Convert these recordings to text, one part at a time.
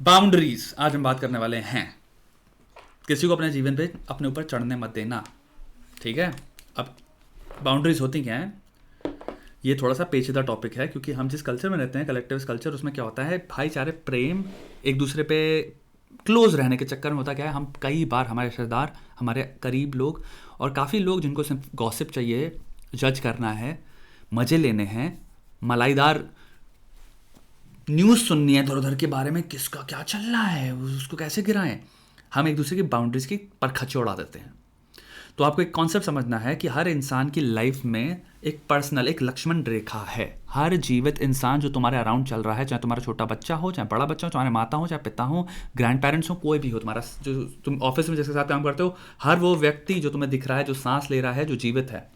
Boundaries आज हम बात करने वाले हैं। किसी को अपने जीवन पे अपने ऊपर चढ़ने मत देना, ठीक है। अब बाउंड्रीज होती क्या हैं, ये थोड़ा सा पेचीदा टॉपिक है क्योंकि हम जिस कल्चर में रहते हैं, कलेक्टिव कल्चर, उसमें क्या होता है, भाईचारे, प्रेम, एक दूसरे पे क्लोज रहने के चक्कर में होता क्या है, हम कई बार हमारे रिश्तेदार, हमारे करीब लोग और काफ़ी लोग जिनको सिर्फ गॉसिप चाहिए, जज करना है, मज़े लेने हैं, मलाईदार न्यूज़ सुननी है इधर उधर के बारे में, किसका क्या चल रहा है, उसको कैसे गिराएं, हम एक दूसरे की बाउंड्रीज की परखच्चे उड़ा देते हैं। तो आपको एक कॉन्सेप्ट समझना है कि हर इंसान की लाइफ में एक पर्सनल, एक लक्ष्मण रेखा है। हर जीवित इंसान जो तुम्हारे अराउंड चल रहा है, चाहे तुम्हारा छोटा बच्चा हो, चाहे बड़ा बच्चा हो, चाहे माता हो, चाहे पिता हो, ग्रैंड पेरेंट्स हो, कोई भी हो, तुम्हारा जो तुम ऑफिस में जिसके साथ काम करते हो, हर वो व्यक्ति जो तुम्हें दिख रहा है, जो सांस ले रहा है, जो जीवित है,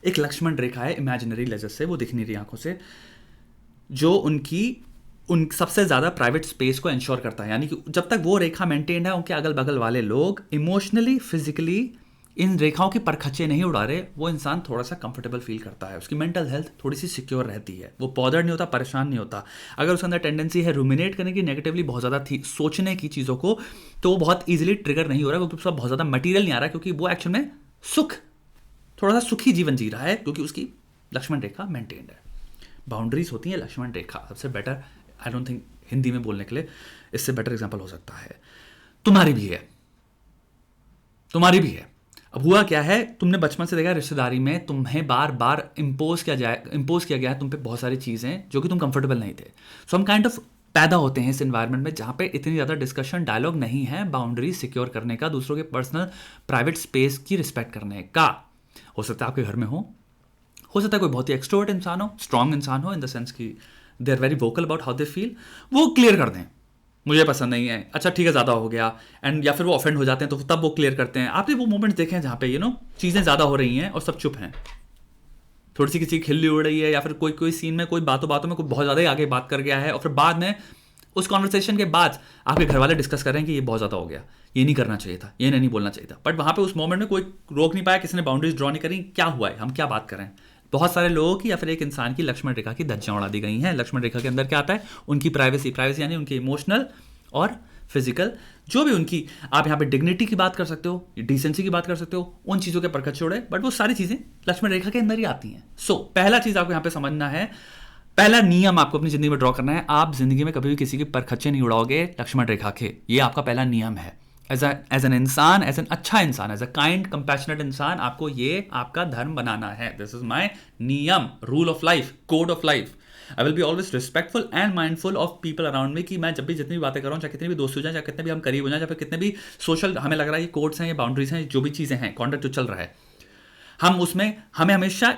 एक लक्ष्मण रेखा है, इमेजिनरी लेजर से, वो दिख नहीं रही आंखों से, जो उन सबसे ज़्यादा प्राइवेट स्पेस को इंश्योर करता है। यानी कि जब तक वो रेखा मेंटेन है, उनके अगल बगल वाले लोग इमोशनली, फिजिकली इन रेखाओं के परखच्चे नहीं उड़ा रहे, वो इंसान थोड़ा सा कंफर्टेबल फील करता है, उसकी मेंटल हेल्थ थोड़ी सी सिक्योर रहती है, वो बॉदर नहीं होता, परेशान नहीं होता। अगर उसके अंदर टेंडेंसी है रूमिनेट करने की, नेगेटिवली बहुत ज़्यादा थी सोचने की चीज़ों को, तो वो बहुत ईजिली ट्रिगर नहीं हो रहा है, क्योंकि उसका बहुत ज़्यादा मटीरियल नहीं आ रहा है, क्योंकि वो एक्चुअल में थोड़ा सा सुखी जीवन जी रहा है, क्योंकि उसकी लक्ष्मण रेखा मेंटेन्ड है। बाउंड्रीज होती है लक्ष्मण रेखा, सबसे better, I don't think Hindi में बोलने के लिए इससे बेटर एग्जांपल हो सकता है। तुम्हारी भी है, तुम्हारी भी है। अब हुआ क्या है, तुमने बचपन से देखा रिश्तेदारी में तुम्हें बार बार इम्पोज किया गया है तुम पे बहुत सारी चीज़ें जो कि तुम कंफर्टेबल नहीं थे। सो हम काइंड ऑफ पैदा होते हैं इस एनवायरनमेंट में जहाँ पे इतनी ज़्यादा डिस्कशन, डायलॉग नहीं है बाउंड्री सिक्योर करने का, दूसरों के पर्सनल प्राइवेट स्पेस की रिस्पेक्ट करने का। हो सकता है आपके घर में हो सकता है कोई बहुत ही एक्सट्रोवर्ट इंसान हो, स्ट्रांग इंसान हो, इन द सेंस कि they are very vocal about how they feel, वो क्लियर कर दें, मुझे पसंद नहीं है, अच्छा ठीक है, ज़्यादा हो गया, एंड या फिर वो ऑफेंड हो जाते हैं तो तब वो क्लियर करते हैं। आपने वो मोमेंट्स देखे हैं जहाँ पे चीज़ें ज़्यादा हो रही हैं और सब चुप हैं, थोड़ी सी किसी की खिल्ली उड़ रही है, या फिर कोई सीन में कोई बातों में कोई बहुत ज़्यादा ही आगे बात कर गया है, और फिर बाद में उस कॉन्वर्सेशन के बाद आपके घर वाले डिस्कस कर रहे हैं कि ये बहुत ज़्यादा हो गया, ये नहीं करना चाहिए था, ये नहीं बोलना चाहिए था, बट वहाँ पे उस मोमेंट में कोई रोक नहीं पाया, किसी ने बाउंड्रीज ड्रॉ नहीं करी, क्या हुआ है, हम क्या बात करें। बहुत सारे लोगों की या फिर एक इंसान की लक्ष्मण रेखा की धज्जियां उड़ा दी गई हैं। लक्ष्मण रेखा के अंदर क्या आता है, उनकी प्राइवेसी यानी उनकी इमोशनल और फिजिकल, जो भी उनकी, आप यहाँ पे डिग्निटी की बात कर सकते हो, डिसेंसी की बात कर सकते हो, उन चीज़ों के परखच्चे उड़े, बट वो सारी चीज़ें लक्ष्मण रेखा के अंदर ही आती हैं। सो पहला चीज़ आपको यहाँ पे समझना है, पहला नियम आपको अपनी जिंदगी में ड्रॉ करना है, आप जिंदगी में कभी भी किसी के परखच्चे नहीं उड़ाओगे लक्ष्मण रेखा के, ये आपका पहला नियम है। एज एन इंसान, एज एन अच्छा इंसान, एज अ काइंड कंपैशनेट इंसान, आपको ये आपका धर्म बनाना है। दिस इज माई नियम, rule of life, code of life. I will be always respectful and mindful of people around me, कि मैं जब भी जितनी भी बातें कर रहा हूँ, चाहे कितने भी दोस्त हो जाए, चाहे कितने भी हम करीब हो जाए, चाहे कितने भी सोशल हमें लग रहा है ये कोड्स हैं, ये बाउंड्रीज हैं, जो भी चीज़ें हैं, कॉन्टेक्ट जो चल रहा है, हम उसमें हमें हमेशा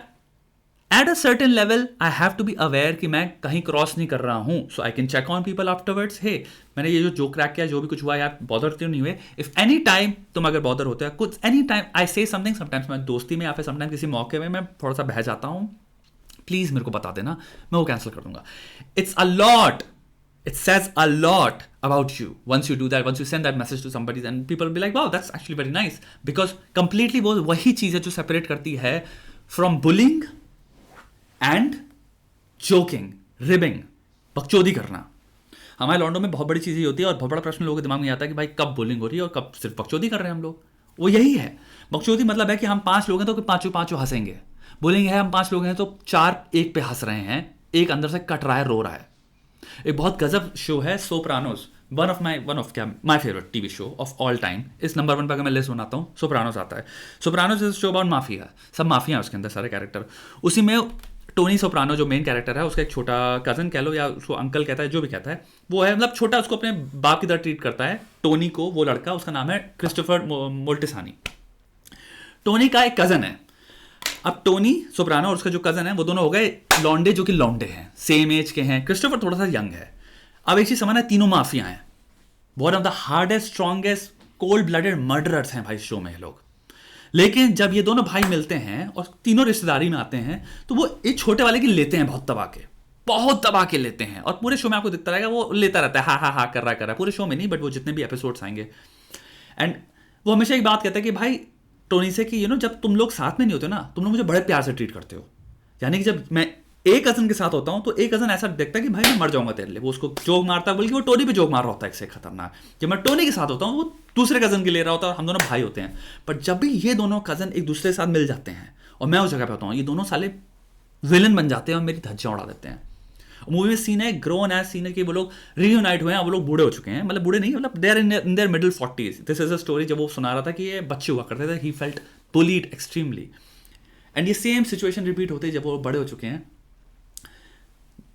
at a certain level I have to be aware कि मैं कहीं क्रॉस नहीं कर रहा हूँ, so I can check on people afterwards, hey मैंने ये जो क्रैक किया, जो भी कुछ हुआ यार, बॉदर क्यों नहीं हुए। इफ एनी टाइम तुम अगर बॉदर होते हैं, कुछ एनी टाइम आई से समथिंग, समटाइम्स मैं दोस्ती में या फिर समटाइम्स किसी मौके में मैं थोड़ा सा बह जाता हूँ, प्लीज मेरे को बता देना, मैं वो कैंसिल कर दूंगा। It's a lot, it says a lot about you once you do that, once you send that message to somebody, and people will be like, wow, that's actually very nice, because completely वो वही चीज़ है जो separate करती है from bullying and joking, ribbing, बकचोदी करना। हमारे लॉन्डो में बहुत बड़ी चीज़ ही होती है, और बहुत बड़ा प्रश्न लोगों के दिमाग में आता है कि भाई कब बुलिंग हो रही है और कब सिर्फ बकचोदी कर रहे हैं हम लोग। वो यही है, बकचोदी मतलब है कि हम 5 लोग हैं तो पांचों हंसेंगे, बुलिंग है हम 5 लोग हैं तो 4 एक पे हंस रहे हैं, एक अंदर से कट रहा है, रो रहा है। एक बहुत गजब शो है Sopranos, one of my favourite TV show off all time. इस नंबर 1 पर अगर मैं लिस्ट बनाता हूँ, सोप्रानोज आता है। Sopranos is show about mafia, सब माफिया है उसके अंदर, सारे कैरेक्टर। उसी में टोनी सोप्रानो जो मेन कैरेक्टर है, उसका एक छोटा कजन कह लो या उसको अंकल कहता है, जो भी कहता है वो है, मतलब छोटा, उसको अपने बाप की तरह ट्रीट करता है टोनी को। वो लड़का, उसका नाम है क्रिस्टोफर मोल्टिसानी, टोनी का एक कजन है। अब टोनी सोप्रानो और उसका जो कजन है, वो दोनों हो गए लौंडे, जो कि लौंडे हैं, सेम एज के हैं। क्रिस्टोफर थोड़ा सा यंग है। अब एक चीज समझना, तीनों माफिया हैं, one of the hardest, strongest, cold blooded murderers हैं भाई शो में लोग। लेकिन जब ये दोनों भाई मिलते हैं और तीनों रिश्तेदारी में आते हैं, तो वो एक छोटे वाले की लेते हैं, बहुत दबा के लेते हैं, और पूरे शो में आपको दिखता रहेगा वो लेता रहता है, हा कर रहा है, पूरे शो में नहीं, बट वो जितने भी एपिसोड्स आएंगे। एंड वो हमेशा एक बात कहता है कि भाई टोनी से कि जब तुम लोग साथ में नहीं होते ना, तुम लोग मुझे बड़े प्यार से ट्रीट करते हो, यानी कि जब मैं एक कजन के साथ होता हूं तो एक कजन ऐसा देखता है कि भाई मैं मर जाऊंगा तेरे लिए, वो उसको जोक मारता है, बल्कि वो टोनी पे जोक मार रहा होता है, इससे खतरनाक। जब मैं टोनी के साथ होता हूं वो दूसरे कजन के ले रहा होता है, हम दोनों भाई होते हैं। पर जब भी ये दोनों कजन एक दूसरे के साथ मिल जाते हैं और मैं उस जगह पे होता हूँ, ये दोनों साले विलन बन जाते हैं और मेरी धज्जियां उड़ा देते हैं। मूवी में सीन है, ग्रोन एज सीन है कि वो लोग रीयूनाइट हुए हैं, वो लोग बूढ़े हो चुके हैं, मतलब बूढ़े नहीं, मतलब they are in their middle 40s। This is a story जब वो सुना रहा था कि ये बच्चे हुआ करते थे, he felt bullied extremely. And ये सेम सिचुएशन रिपीट होती है जब वो बड़े हो चुके हैं।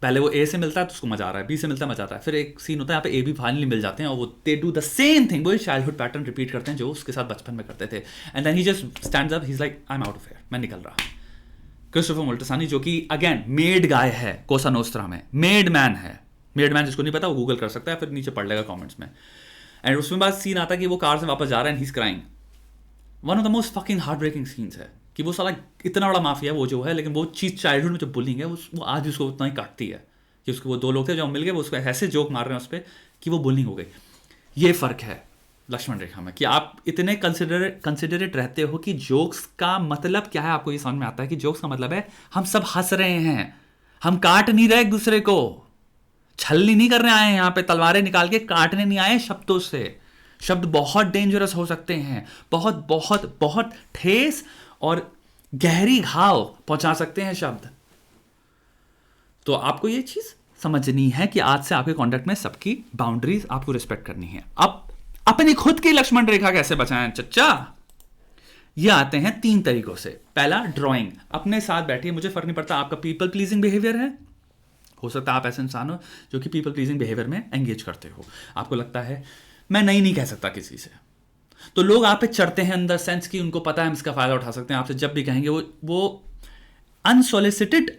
पहले वो ए से मिलता है तो उसको मजा आ रहा है, बी से मिलता है मजा आता है, फिर एक सीन होता है यहाँ पे ए भी फाइनली मिल जाते हैं और वो they do the same thing, वो चाइल्डहुड पैटर्न रिपीट करते हैं जो उसके साथ बचपन में करते थे। And then he just stands up, he is like I am out of here, मैं निकल रहा। क्रिस्टोफर मोल्टेसानी जो कि अगेन मेड गाय है कोसा नोस्ट्रा में, मेड मैन है, मेड मैन जिसको नहीं पता वो गूगल कर सकता है, फिर नीचे पढ़ लेगा कमेंट्स में। एंड उसमें बाद सीन आता है कि वो कार से वापस जा रहा है and he is crying. One of the most fucking heart breaking scenes है कि वो साला इतना बड़ा माफिया वो जो है, लेकिन वो चीज़ चाइल्डहुड में जो बुलिंग है वो आज भी उसको उतना ही काटती है कि उसको वो दो लोग थे जो मिल गए वो उसको ऐसे जोक मार रहे हैं उस पर कि वो बुलिंग हो गई। ये फ़र्क है लक्ष्मण रेखा में कि आप इतने कंसिडरेट रहते हो कि जोक्स का मतलब क्या है, आपको ये समझ में आता है कि जोक्स का मतलब है हम सब हंस रहे हैं, हम काट नहीं रहे एक दूसरे को, छलनी नहीं करने आए हैं यहाँ पे, तलवारें निकाल के काटने नहीं आए शब्दों से। शब्द बहुत डेंजरस हो सकते हैं, बहुत बहुत बहुत ठेस और गहरी घाव पहुंचा सकते हैं शब्द। तो आपको ये चीज समझनी है कि आज से आपके कॉन्टेक्ट में सबकी बाउंड्रीज आपको रिस्पेक्ट करनी है। अब अपनी खुद की लक्ष्मण रेखा कैसे बचाएं चच्चा, ये आते हैं 3 तरीकों से। पहला, ड्राइंग। अपने साथ बैठिए, मुझे फर्क नहीं पड़ता आपका पीपल प्लीजिंग बिहेवियर है, हो सकता है आप ऐसे इंसान हो जो कि पीपल प्लीजिंग बिहेवियर में एंगेज करते हो, आपको लगता है मैं नहीं कह सकता किसी से, तो लोग आप पे चढ़ते हैं इन द सेंस कि उनको पता है हम इसका फायदा उठा सकते हैं, आपसे जब भी कहेंगे वो अनसॉलिसिटेड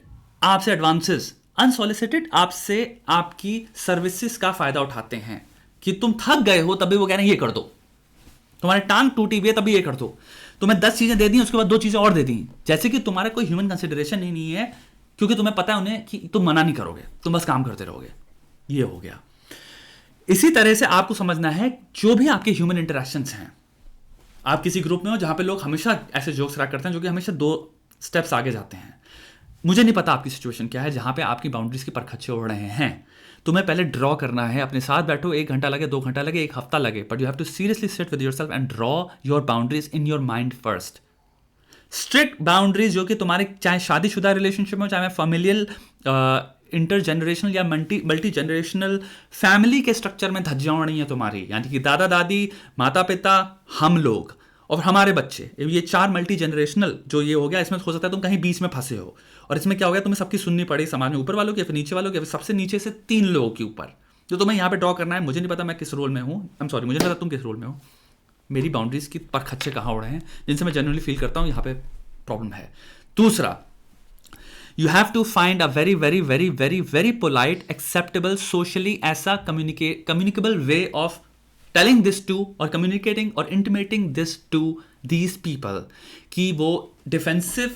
आपसे एडवांसेस, अनसॉलिसिटेड आपसे आपकी सर्विसेज का फायदा उठाते हैं कि तुम थक गए हो तभी वो कह रहे हैं ये कर दो, तुम्हारी टांग टूटी हुई है तभी ये कर दो, तुम्हें 10 चीजें दे दी उसके बाद 2 चीजें और दे दी, जैसे कि तुम्हारा कोई ह्यूमन कंसिडरेशन ही नहीं है, क्योंकि तुम्हें पता है उन्हें कि तुम मना नहीं करोगे, तुम बस काम करते रहोगे। ये हो गया। इसी तरह से आपको समझना है जो भी आपके ह्यूमन इंटरेक्शंस हैं, आप किसी ग्रुप में हो जहां पे लोग हमेशा ऐसे जोक्स रैक करते हैं जो कि हमेशा 2 स्टेप्स आगे जाते हैं। मुझे नहीं पता आपकी सिचुएशन क्या है जहां पे आपकी बाउंड्रीज के परखच्चे उड़ रहे हैं, तुम्हें पहले ड्रॉ करना है, अपने साथ बैठो, 1 घंटा लगे, 2 घंटा लगे, 1 हफ्ता लगे, but you have to seriously sit with yourself and draw your boundaries in your mind first. Strict boundaries जो कि तुम्हारे चाहे शादीशुदा रिलेशनशिप में, चाहे फैमिलियल इंटरजेनरेशनल या मल्टी जनरेशनल फैमिली के स्ट्रक्चर में धज्जियां उड़नी है तुम्हारी, यानी कि दादा दादी, माता पिता, हम लोग और हमारे बच्चे, ये 4 मल्टी जनरेशनल जो ये हो गया, इसमें हो सकता है तुम कहीं बीच में फंसे हो, और इसमें क्या हो गया, तुम्हें सबकी सुननी पड़ी, समाज में ऊपर वालों की, फिर नीचे वालों की, फिर सबसे नीचे से 3 लोगों के ऊपर, जो तुम्हें यहाँ पे ड्रॉ करना है। मुझे नहीं पता मैं किस रोल में हूँ, आई एम सॉरी, मुझे नहीं पता तुम किस रोल में हो, मेरी बाउंड्रीज की परखच्चे कहाँ उड़े हैं जिनसे मैं जेन्युइनली फील करता हूँ यहाँ पे प्रॉब्लम है। दूसरा, you have to find a very very very very very polite, acceptable, socially ऐसा communicable way of telling this to or communicating or intimating this to these people कि वो डिफेंसिव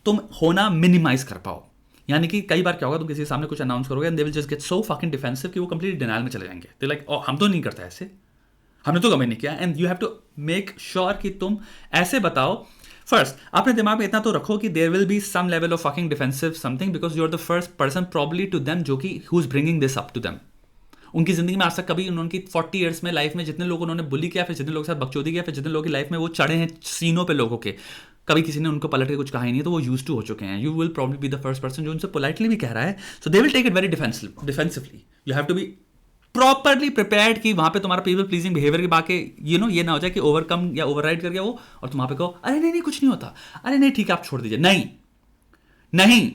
तुम होना मिनिमाइज कर पाओ। यानी कि कई बार क्या होगा, तुम किसी के सामने कुछ अनाउंस करोगे and they will just get so fucking defensive कि वो कंप्लीट डिनाइल में चले जाएंगे, they like oh, हम तो नहीं करते ऐसे, हमने तो कभी नहीं किया, and you have to make sure कि तुम ऐसे बताओ। फर्स्ट, अपने दिमाग में इतना तो रखो कि there will be some level of fucking defensive something because you are the first person probably to them जो कि who is bringing this up to them. उनकी जिंदगी में आज तक कभी उनकी 40 ईयर्स में लाइफ में जितने लोगों उन्होंने बुली किया, फिर जितने लोगों के साथ बकचोदी किया, फिर जितने लोगों की लाइफ में वो चढ़े हैं सीनों पे लोगों के, कभी किसी ने उनको पलट के कुछ कहा ही नहीं, तो वो यूज टू हो चुके हैं। You will probably be the first person जो उनसे पोलाइटली भी कह रहा है, so they will take it very defensively. You have to be properly prepared कि वहां पे तुम्हारा पीपल प्लीजिंग बिहेवियर के बाकी ये ना हो जाए कि ओवरकम या ओवरराइड कर गया वो, और तुम वहां पे कहो अरे नहीं कुछ नहीं होता, अरे नहीं ठीक है आप छोड़ दीजिए। नहीं,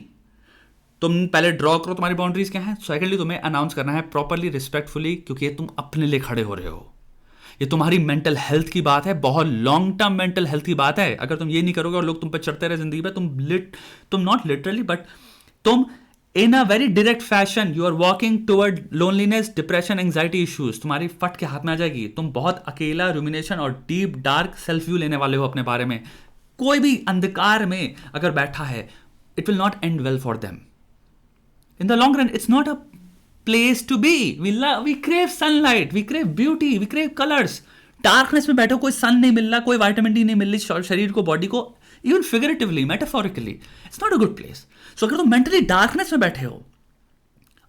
तुम पहले ड्रॉ करो तुम्हारी बाउंड्रीज क्या है। सेकेंडली, तुम्हें अनाउंस करना है प्रॉपरली, रिस्पेक्टफुली, क्योंकि ये तुम अपने लिए खड़े हो रहे हो, ये तुम्हारी मेंटल हेल्थ की बात है, बहुत लॉन्ग टर्म मेंटल हेल्थ की बात है। अगर तुम ये नहीं करोगे और लोग तुम पर चढ़ते रहे जिंदगी में, तुम नॉट लिटरली बट तुम in a very direct fashion you are walking toward loneliness, depression, anxiety issues, तुम्हारी फट के हाथ में आ जाएगी। तुम बहुत अकेला, रुमिनेशन और डीप डार्क सेल्फ व्यू लेने वाले हो अपने बारे में। कोई भी अंधकार में अगर बैठा है, it will not end well for them in the long run. It's not a place to be. We crave sunlight, we crave beauty, we crave colors. Darkness में बैठो, कोई सन नहीं मिल रहा, कोई विटामिन डी नहीं मिल रही शरीर को, बॉडी को, even figuratively, metaphorically, it's not a good place. सो अगर तुम मेंटली डार्कनेस में बैठे हो,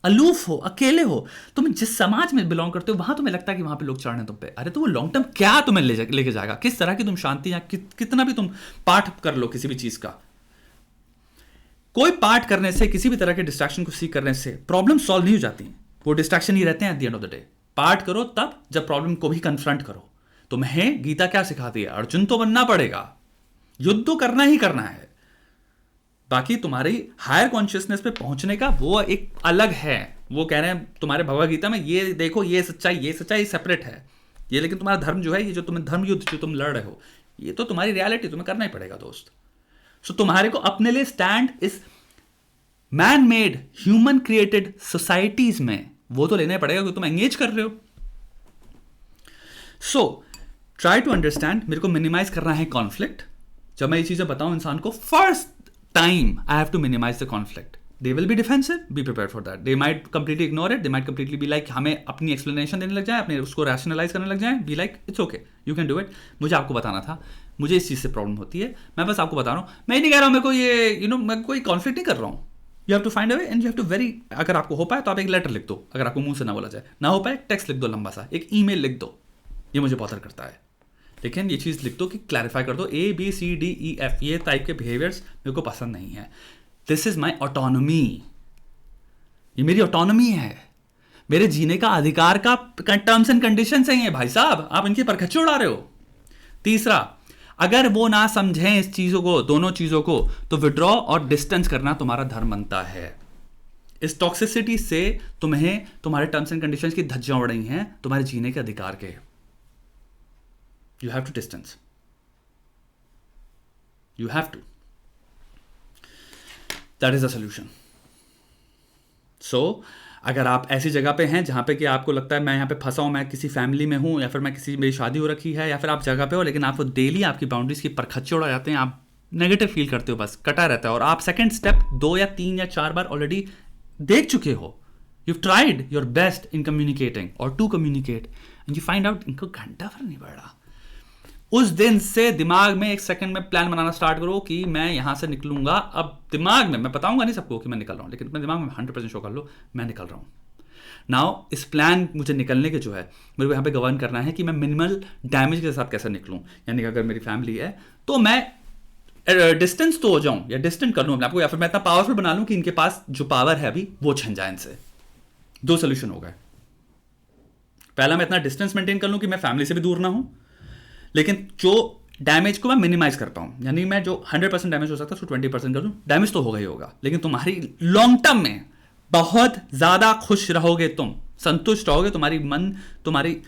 अलूफ हो, अकेले हो, तुम जिस समाज में बिलोंग करते हो वहां तुम्हें लगता है कि वहां पे लोग चढ़ रहे हैं तुम पे, अरे तो वो लॉन्ग टर्म क्या तुम्हें लेके जाएगा? किस तरह की तुम शांति, या कितना भी तुम पाठ कर लो किसी भी चीज का, कोई पाठ करने से, किसी भी तरह के डिस्ट्रैक्शन को सीख करने से प्रॉब्लम सॉल्व नहीं हो जाती। वो डिस्ट्रैक्शन ही रहते हैं at the end of the day. पाठ करो तब जब प्रॉब्लम को भी कन्फ्रंट करो। तुम्हें गीता क्या सिखाती है? अर्जुन तो बनना पड़ेगा, युद्ध तो करना ही करना है। बाकी तुम्हारी हायर कॉन्शियसनेस पे पहुंचने का वो एक अलग है। वो कह रहे हैं तुम्हारे भगवद गीता में, ये देखो ये सच्चाई सेपरेट है ये, लेकिन तुम्हारा धर्म जो है, ये जो तुम्हें धर्म युद्ध जो तुम लड़ रहे हो, ये तो तुम्हारी रियलिटी, तुम्हें करना ही पड़ेगा दोस्त। सो तुम्हारे को अपने लिए स्टैंड इस man made human created societies में वो तो लेना पड़ेगा क्योंकि तुम एंगेज कर रहे हो। सो ट्राई टू अंडरस्टैंड, मेरे को मिनिमाइज करना है कॉन्फ्लिक्ट। जब मैं ये चीजें बताऊं इंसान को, first time I have to minimise the conflict. They will be defensive, be prepare for that. They might completely ignore it, they might completely be like, हमें अपनी एक्सप्लेनेशन देने लग जाए, अपने उसको रैशनलाइज करने लग जाए, be like it's okay, you can do it, मुझे आपको बताना था, मुझे इस चीज से प्रॉब्लम होती है, मैं बस आपको बता रहा हूं, मैं नहीं कह रहा हूं मेरे को ये मैं कोई कॉन्फ्लिक्ट नहीं कर रहा हूं। You have to find a way and you have to very, अगर आपको हो पाए तो आप एक लेटर लिख दो, अगर आपको मुंह से ना बोला जाए, ना हो पाए टेक्स्ट लिख दो, लंबा सा एक ईमेल लिख दो, ये मुझे बॉदर करता है, लेकिन ये चीज लिख दो कि क्लैरिफाई कर दो, ABCDEF ये टाइप के बिहेवियर्स मेरे को पसंद नहीं है, दिस इज माई ऑटोनॉमी, ये मेरी ऑटोनॉमी है, मेरे जीने का अधिकार का टर्म्स एंड कंडीशन है ये, भाई साहब आप इनकी परखच्चे उड़ा रहे हो। तीसरा, अगर वो ना समझें इस चीजों को, दोनों चीजों को, तो विड्रॉ और डिस्टेंस करना तुम्हारा धर्म बनता है। इस टॉक्सिसिटी से तुम्हें तुम्हारे टर्म्स एंड कंडीशंस की धज्जियां उड़ रही हैं तुम्हारे जीने के अधिकार के। You have to distance, you have to, that is the solution. So अगर आप ऐसी जगह पे हैं जहाँ पे कि आपको लगता है मैं यहाँ पे फंसा हूँ, मैं किसी फैमिली में हूँ, या फिर मैं किसी, मेरी शादी हो रखी है, या फिर आप जगह पे हो लेकिन आपको डेली आपकी बाउंड्रीज की परखच्चे उड़ा जाते हैं, आप नेगेटिव फील करते हो, बस कटा रहता है, और आप सेकंड स्टेप 2 या 3 या 4 बार ऑलरेडी देख चुके हो, you tried your best in communicating और to communicate and you find out इनको घंटा फर्क नहीं पड़ रहा, उस दिन से दिमाग में 1 सेकंड में प्लान बनाना स्टार्ट करो कि मैं यहां से निकलूंगा। अब दिमाग में, मैं बताऊंगा नहीं सबको कि मैं निकल रहा हूं, लेकिन अपने दिमाग में 100% शो कर लो मैं निकल रहा हूं। नाउ इस प्लान मुझे निकलने के जो है, मेरे को यहाँ पे गवर्न करना है कि मैं मिनिमल डैमेज के साथ कैसे निकलूं। यानी कि अगर मेरी फैमिली है तो मैं डिस्टेंस तो हो जाऊं या डिस्टेंट कर लूं अपने आपको, या फिर मैं इतना पावरफुल बना लूं कि इनके पास जो पावर है अभी वो छन जाए इनसे। 2 सोल्यूशन हो गए। पहला, मैं इतना डिस्टेंस मेंटेन कर लूं कि मैं फैमिली से भी दूर ना हूं, लेकिन जो डैमेज को मैं मिनिमाइज कर पाऊं, यानी मैं जो 100% डैमेज हो सकता है उसको 20% कर दूं। डैमेज तो होगा ही होगा, लेकिन तुम्हारी लॉन्ग टर्म में बहुत ज्यादा खुश रहोगे, तुम संतुष्ट रहोगे, तुम्हारी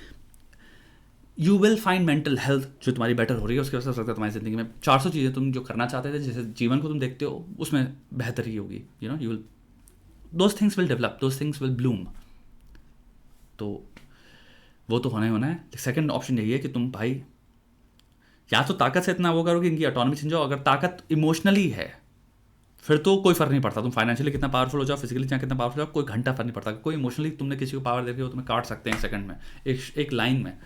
you will find mental health जो तुम्हारी बेटर हो रही है, उसके वजह से सकता है तुम्हारी जिंदगी में 400 चीजें तुम जो करना चाहते थे, जैसे जीवन को तुम देखते हो, उसमें बेहतरी होगी। You will, those things will develop, those things will Bloom. तो वो तो होना ही होना है। सेकंड ऑप्शन यही है कि तुम भाई या तो ताकत से इतना वो करो कि इनकी ऑटोनॉमी छीन जाओ। अगर ताकत इमोशनली है फिर तो कोई फर्क नहीं पड़ता, तुम फाइनेंशियली कितना पावरफुल हो जाओ, फिजिकली चाहे कितना पावरफुल हो जाओ, कोई घंटा फर्क नहीं पड़ता। कोई इमोशनली तुमने किसी को पावर दे रही हो, तुम्हें काट सकते हैं 1 सेकंड में, एक लाइन में।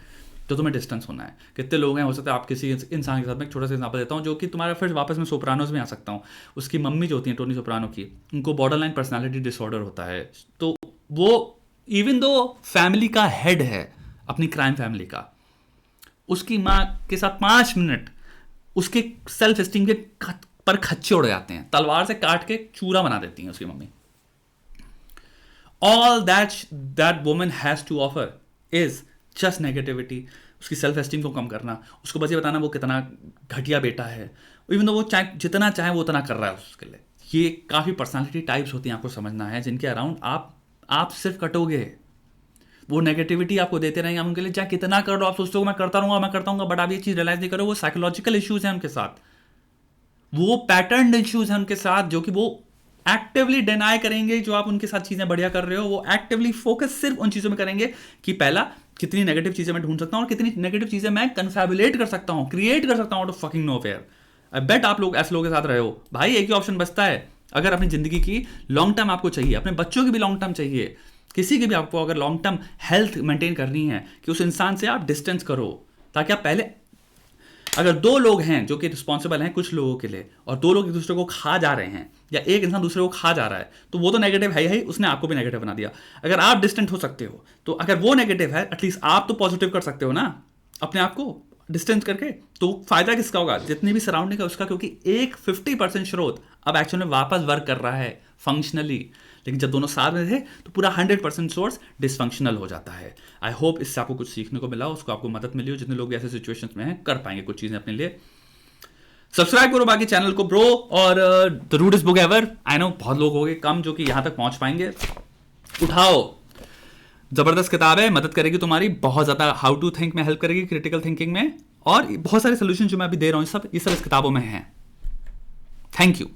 तो तुम्हें डिस्टेंस होना है। कितने लोग हैं, हो सकता है आप किसी इंसान के साथ में, एक छोटा सा एग्जांपल देता हूँ जो कि तुम्हारा फिर वापस मैं सोप्रानोस में आ सकता हूँ। उसकी मम्मी जो होती है टोनी सोप्रानो की, उनको बॉर्डरलाइन पर्सनालिटी डिसऑर्डर होता है। तो वो इवन दो फैमिली का हेड है, अपनी क्राइम फैमिली का, उसकी माँ के साथ 5 मिनट उसके सेल्फ एस्टीम के पर खच्चे उड़ जाते हैं, तलवार से काट के चूरा बना देती हैं उसकी mummy. All that woman has to offer is just negativity. उसकी सेल्फ एस्टीम को कम करना, उसको बस ये बताना वो कितना घटिया बेटा है, इवन तो वो जितना चाहे वो उतना कर रहा है उसके लिए। ये काफ़ी पर्सनालिटी टाइप्स होती हैं, आपको समझना है, जिनके अराउंड आप सिर्फ कटोगे। वो नेगेटिविटी आपको देते रहेंगे, आप उनके लिए चाहे कितना कर लो, आप सोचते हो मैं करता रहूंगा, बट आप ये चीज़ रियलाइज नहीं करो, वो साइकोलॉजिकल इश्यूज हैं उनके साथ, वो पैटर्न इश्यूज हैं उनके साथ, जो कि वो एक्टिवली डिनाई करेंगे। जो आप उनके साथ चीज़ें बढ़िया कर रहे हो, वो एक्टिवली फोकस सिर्फ उन चीज़ों में करेंगे कि पहला कितनी नेगेटिव चीज़ें मैं ढूंढ सकता हूँ और कितनी नेगेटिव चीज़ें मैं कन्फैबुलेट कर सकता हूँ, क्रिएट कर सकता हूँ आउट ऑफ फकिंग नोवेयर। आई बेट आप लोग ऐसे लोगों के साथ रहे हो। भाई एक ही ऑप्शन बचता है, अगर अपनी जिंदगी की लॉन्ग टर्म आपको चाहिए, अपने बच्चों की भी लॉन्ग टर्म चाहिए, किसी की भी आपको अगर लॉन्ग टर्म हेल्थ मेंटेन करनी है, कि उस इंसान से आप डिस्टेंस करो, ताकि आप पहले अगर दो लोग हैं जो कि रिस्पॉन्सिबल हैं कुछ लोगों के लिए और दो लोग एक दूसरे को खा जा रहे हैं या एक इंसान दूसरे को खा जा रहा है तो वो तो नेगेटिव है ही, उसने आपको भी नेगेटिव बना दिया। अगर आप डिस्टेंट हो सकते हो तो अगर वो नेगेटिव है एटलीस्ट आप तो पॉजिटिव कर सकते हो ना अपने आप को डिस्टेंस करके। तो फायदा किसका होगा? जितनी भी सराउंडिंग है उसका, क्योंकि एक 50% स्रोत अब एक्चुअली में वापस वर्क कर रहा है फंक्शनली। लेकिन जब दोनों साथ में थे तो पूरा 100% सोर्स डिसफंक्शनल हो जाता है। आई होप इससे आपको कुछ सीखने को मिला, उसको आपको मदद मिली हो। जितने लोग ऐसे सिचुएशंस में हैं कर पाएंगे कुछ चीज़ें अपने लिए। सब्सक्राइब करो बाकी चैनल को ब्रो, और the rudest book ever. I know बहुत लोग होंगे कम जो कि यहाँ तक पहुँच पाएंगे। उठाओ, जबरदस्त किताब है, मदद करेगी तुम्हारी बहुत ज़्यादा। हाउ टू थिंक में हेल्प करेगी, क्रिटिकल थिंकिंग में, और बहुत सारे सोल्यूशन जो मैं अभी दे रहा हूँ सब ये सब इस किताबों में हैं। Thank you.